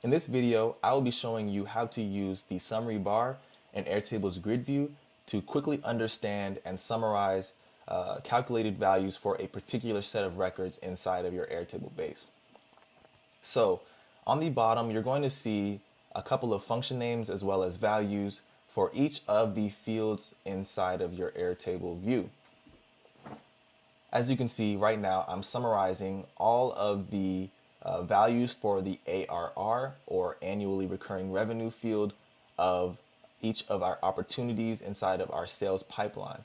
In this video, I will be showing you how to use the summary bar in Airtable's grid view to quickly understand and summarize calculated values for a particular set of records inside of your Airtable base. So on the bottom, you're going to see a couple of function names as well as values for each of the fields inside of your Airtable view. As you can see right now, I'm summarizing all of the values for the ARR, or annually recurring revenue field, of each of our opportunities inside of our sales pipeline.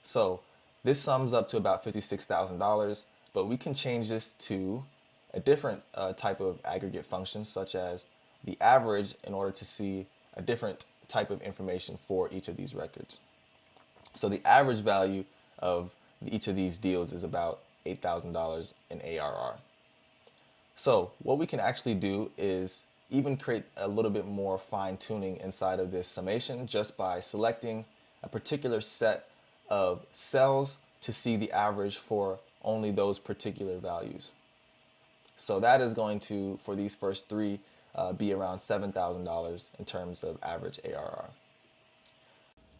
So this sums up to about $56,000, but we can change this to a different type of aggregate function, such as the average, in order to see a different type of information for each of these records. So the average value of each of these deals is about $8,000 in ARR. So what we can actually do is even create a little bit more fine tuning inside of this summation just by selecting a particular set of cells to see the average for only those particular values. So that is going to, for these first three, be around $7,000 in terms of average ARR.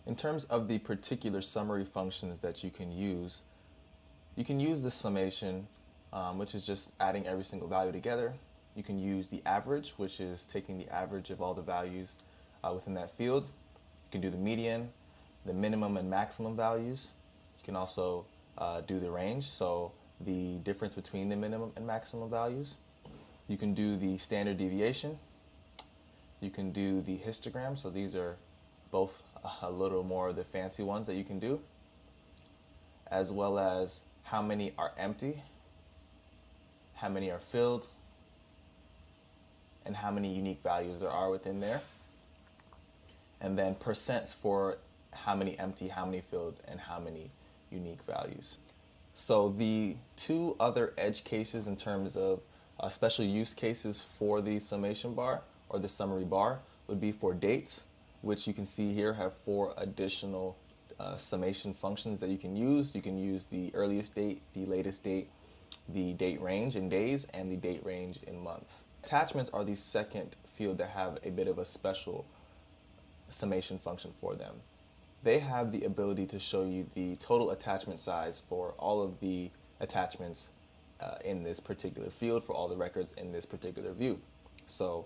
In terms of the particular summary functions that you can use the summation, which is just adding every single value together. You can use the average, which is taking the average of all the values within that field. You can do the median, the minimum and maximum values. You can also do the range, so the difference between the minimum and maximum values. You can do the standard deviation. You can do the histogram, so these are both a little more of the fancy ones that you can do, as well as how many are empty, how many are filled, and how many unique values there are within there. And then percents for how many empty, how many filled, and how many unique values. So the two other edge cases in terms of special use cases for the summation bar or the summary bar would be for dates, which you can see here have 4 additional summation functions that you can use. You can use the earliest date, the latest date, the date range in days, and the date range in months. Attachments are the second field that have a bit of a special summation function for them. They have the ability to show you the total attachment size for all of the attachments in this particular field, for all the records in this particular view. So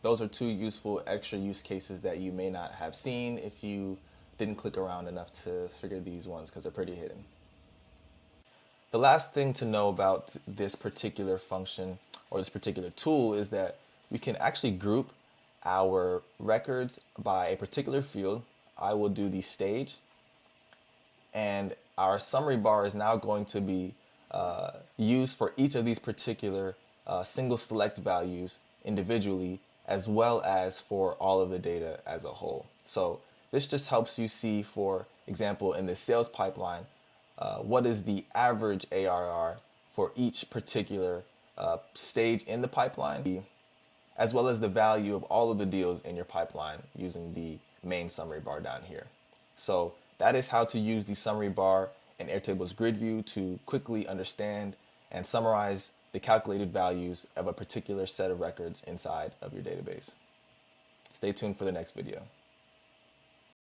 those are 2 useful extra use cases that you may not have seen if you didn't click around enough to figure these ones, because they're pretty hidden. The last thing to know about this particular function or this particular tool is that we can actually group our records by a particular field. I will do the stage, and our summary bar is now going to be used for each of these particular single select values individually, as well as for all of the data as a whole. So this just helps you see, for example, in the sales pipeline, what is the average ARR for each particular stage in the pipeline, as well as the value of all of the deals in your pipeline using the main summary bar down here. So that is how to use the summary bar in Airtable's grid view to quickly understand and summarize the calculated values of a particular set of records inside of your database. Stay tuned for the next video.